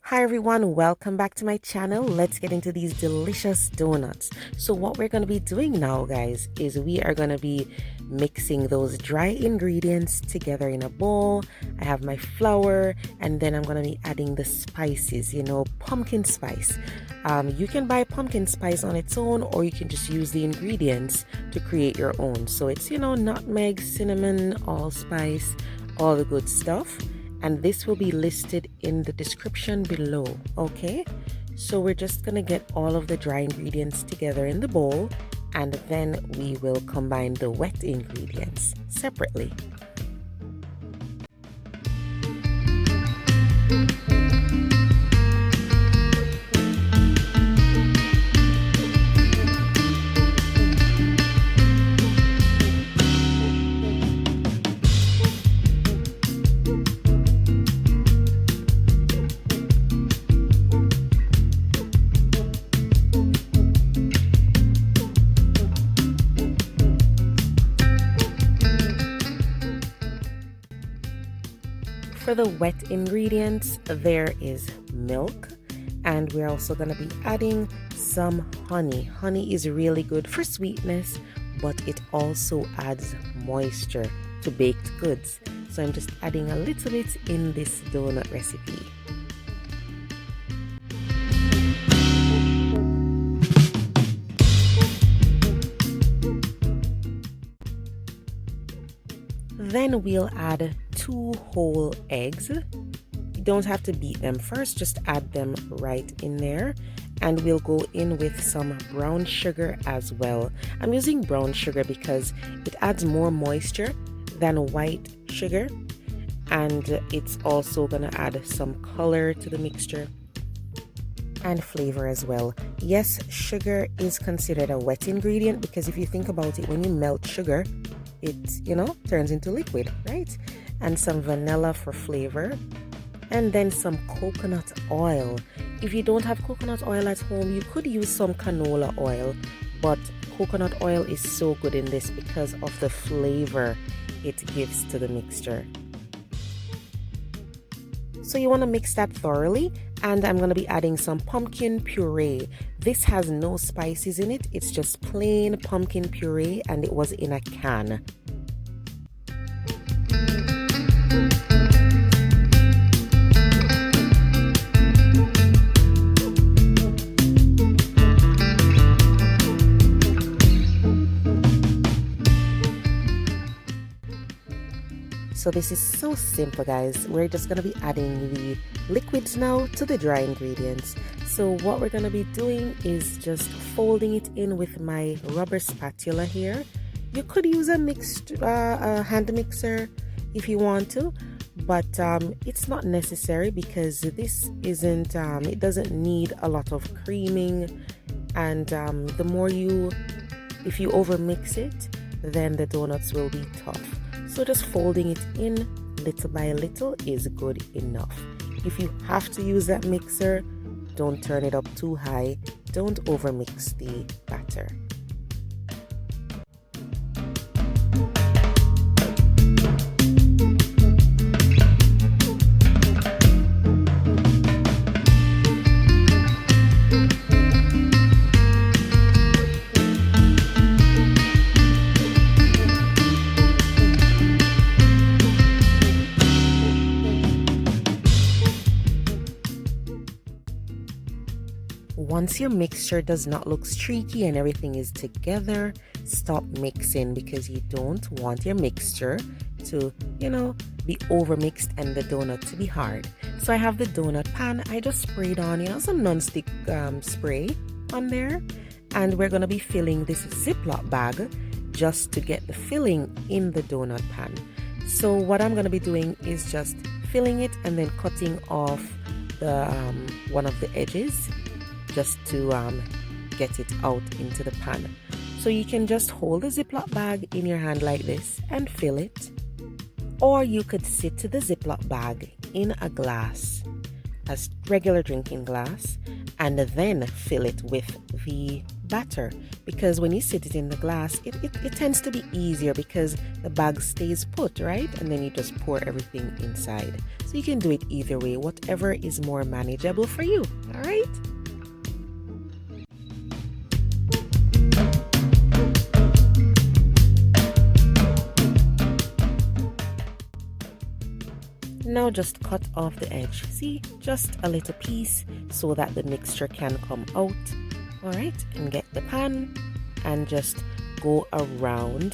Hi everyone, welcome back to my channel. Let's get into these delicious donuts. So what we're going to be doing now, guys, is we are going to be mixing those dry ingredients together in a bowl. I have my flour, and then I'm going to be adding the spices, pumpkin spice. You can buy pumpkin spice on its own, or you can just use the ingredients to create your own. So it's, nutmeg, cinnamon, allspice, all the good stuff. And this will be listed in the description below. Okay, so we're just gonna get all of the dry ingredients together in the bowl, and then we will combine the wet ingredients separately. For the wet ingredients, there is milk, and we're also going to be adding some honey. Honey is really good for sweetness, but it also adds moisture to baked goods. So I'm just adding a little bit in this donut recipe. Then we'll add 2 whole eggs. You don't have to beat them first, just add them right in there. And we'll go in with some brown sugar as well. I'm using brown sugar because it adds more moisture than white sugar. And it's also gonna add some color to the mixture and flavor as well. Yes, sugar is considered a wet ingredient because if you think about it, when you melt sugar, it turns into liquid, right? And some vanilla for flavor, and then some coconut oil. If you don't have coconut oil at home, you could use some canola oil, but coconut oil is so good in this because of the flavor it gives to the mixture. So you want to mix that thoroughly, and I'm going to be adding some pumpkin puree. This has no spices in it, it's just plain pumpkin puree, and it was in a can. So this is so simple, guys. We're just going to be adding the liquids now to the dry ingredients. So what we're going to be doing is just folding it in with my rubber spatula here. You could use a hand mixer if you want to, but it's not necessary because this isn't, it doesn't need a lot of creaming, and if you overmix it, then the donuts will be tough. So just folding it in little by little is good enough. If you have to use that mixer, don't turn it up too high. Don't overmix the batter. Once your mixture does not look streaky and everything is together, stop mixing because you don't want your mixture to, be overmixed and the donut to be hard. So I have the donut pan. I just sprayed on, some Nonstick spray on there. And we're going to be filling this Ziploc bag just to get the filling in the donut pan. So what I'm going to be doing is just filling it and then cutting off the one of the edges, just to get it out into the pan. So you can just hold the Ziploc bag in your hand like this and fill it, or you could sit the Ziploc bag in a glass, a regular drinking glass, and then fill it with the batter, because when you sit it in the glass, it tends to be easier because the bag stays put, right? And then you just pour everything inside. So you can do it either way, whatever is more manageable for you. All right. Now just cut off the edge. See, just a little piece so that the mixture can come out. All right, and get the pan and just go around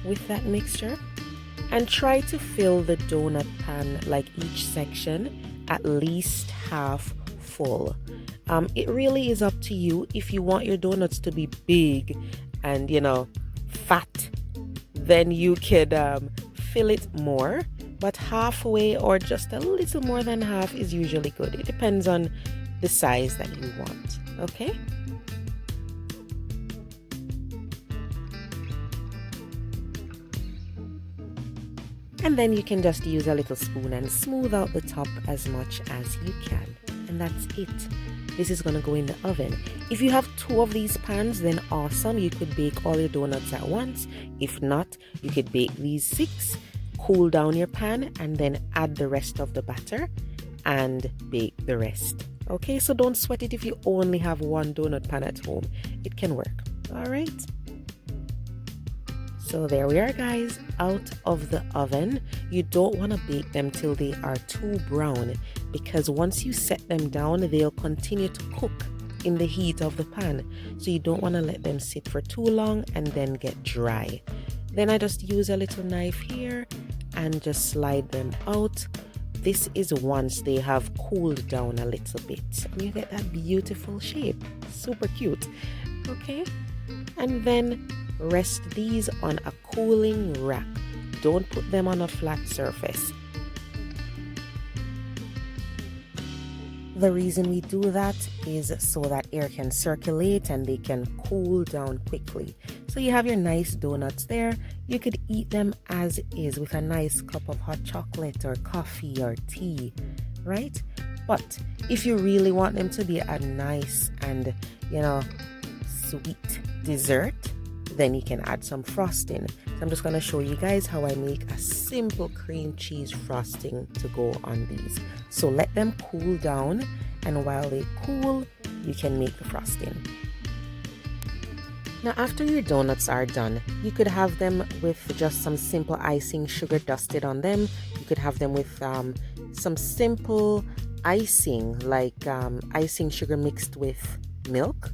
with that mixture and try to fill the donut pan, like each section, at least half full. It really is up to you. If you want your donuts to be big and, you know, fat, then you could fill it more. But halfway or just a little more than half is usually good. It depends on the size that you want. Okay? And then you can just use a little spoon and smooth out the top as much as you can. And that's it. This is going to go in the oven. If you have 2 of these pans, then awesome. You could bake all your donuts at once. If not, you could bake these 6. Cool down your pan and then add the rest of the batter and bake the rest. Okay, so don't sweat it if you only have 1 donut pan at home. It can work. All right. So there we are, guys, out of the oven. You don't want to bake them till they are too brown, because once you set them down, they'll continue to cook in the heat of the pan. So you don't want to let them sit for too long and then get dry. Then I just use a little knife here and just slide them out. This is once they have cooled down a little bit. And you get that beautiful shape. Super cute. Okay? And then rest these on a cooling rack. Don't put them on a flat surface. The reason we do that is so that air can circulate and they can cool down quickly. So you have your nice donuts there. You could eat them as is with a nice cup of hot chocolate or coffee or tea, right? But if you really want them to be a nice and, you know, sweet dessert, then you can add some frosting. So I'm just going to show you guys how I make a simple cream cheese frosting to go on these. So let them cool down, and while they cool, you can make the frosting. Now after your donuts are done, you could have them with just some simple icing sugar dusted on them. You could have them with some simple icing, like icing sugar mixed with milk.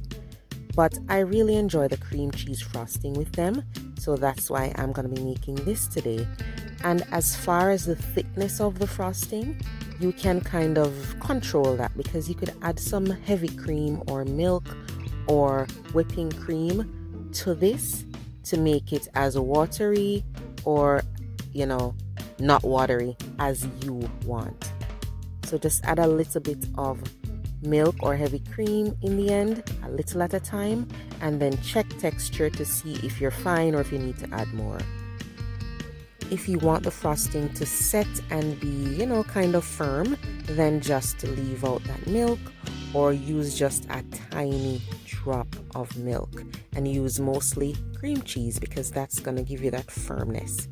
But I really enjoy the cream cheese frosting with them, so that's why I'm going to be making this today. And as far as the thickness of the frosting, you can kind of control that, because you could add some heavy cream or milk or whipping cream to this to make it as watery or, you know, not watery as you want. So just add a little bit of milk or heavy cream in the end, a little at a time, and then check texture to see if you're fine or if you need to add more. If you want the frosting to set and be, you know, kind of firm, then just leave out that milk or use just a tiny drop of milk and use mostly cream cheese, because that's going to give you that firmness.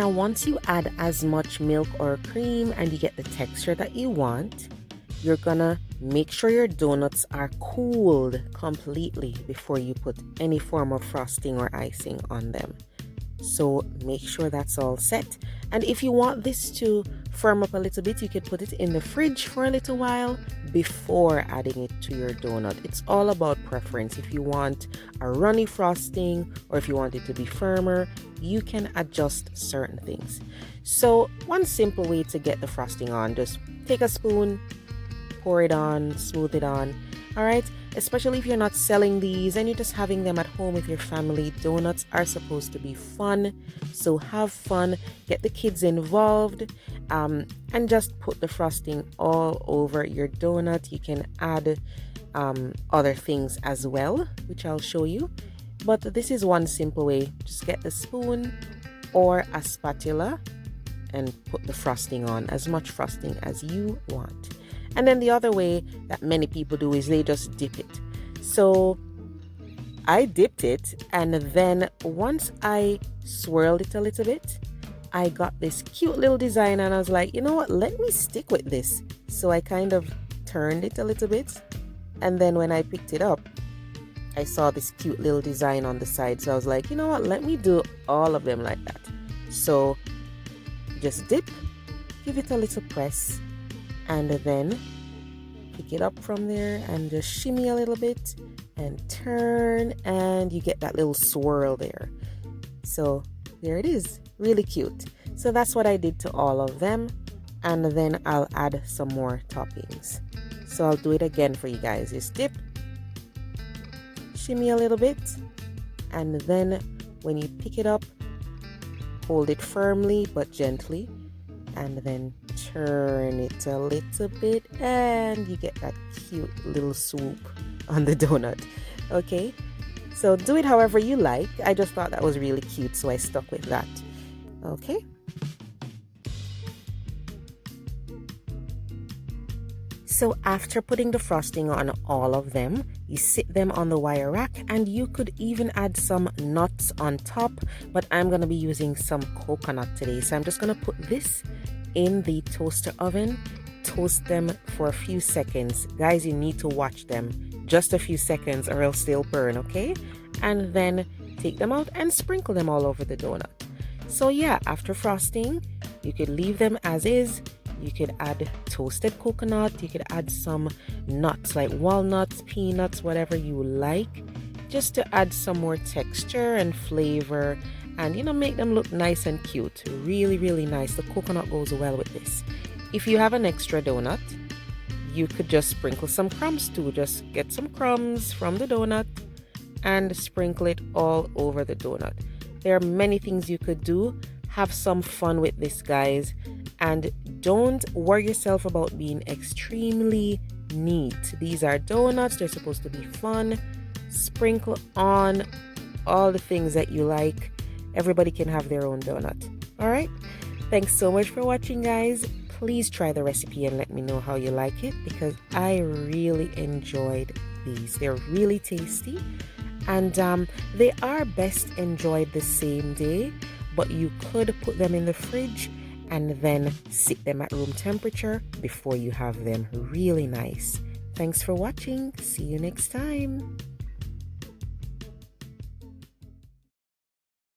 Now once you add as much milk or cream and you get the texture that you want, you're gonna make sure your donuts are cooled completely before you put any form of frosting or icing on them. So make sure that's all set. And if you want this to firm up a little bit, you could put it in the fridge for a little while before adding it to your donut. It's all about preference. If you want a runny frosting or if you want it to be firmer, you can adjust certain things. So one simple way to get the frosting on, just take a spoon, pour it on, smooth it on. All right, especially if you're not selling these and you're just having them at home with your family. Donuts are supposed to be fun, so have fun, get the kids involved, and just put the frosting all over your donut. You can add other things as well, which I'll show you, but this is one simple way. Just get the spoon or a spatula and put the frosting on, as much frosting as you want. And then the other way that many people do is they just dip it. So I dipped it, and then once I swirled it a little bit, I got this cute little design, and I was like, you know what, let me stick with this. So I kind of turned it a little bit, and then when I picked it up, I saw this cute little design on the side. So I was like, you know what, let me do all of them like that. So just dip, give it a little press, and then pick it up from there and just shimmy a little bit and turn, and you get that little swirl there. So there it is, really cute. So that's what I did to all of them, and then I'll add some more toppings. So I'll do it again for you guys. Just dip, shimmy a little bit, and then when you pick it up, hold it firmly but gently, and then turn it a little bit, and you get that cute little swoop on the donut. Okay, so do it however you like. I just thought that was really cute, so I stuck with that. Okay, so after putting the frosting on all of them, you sit them on the wire rack, and you could even add some nuts on top, but I'm going to be using some coconut today. So I'm just going to put this in the toaster oven, toast them for a few seconds. Guys, you need to watch them just a few seconds or else they'll burn, okay? And then take them out and sprinkle them all over the donut. So yeah, after frosting, you could leave them as is. You could add toasted coconut, you could add some nuts like walnuts, peanuts, whatever you like, just to add some more texture and flavor, and you know, make them look nice and cute. Really, really nice. The coconut goes well with this. If you have an extra donut, you could just sprinkle some crumbs too. Just get some crumbs from the donut and sprinkle it all over the donut. There are many things you could do. Have some fun with this, guys, and don't worry yourself about being extremely neat. These are donuts. They're supposed to be fun. Sprinkle on all the things that you like. Everybody can have their own donut. All right, thanks so much for watching, guys. Please try the recipe and let me know how you like it, because I really enjoyed these. They're really tasty, and they are best enjoyed the same day, but you could put them in the fridge and then sit them at room temperature before you have them. Really nice. Thanks for watching. See you next time.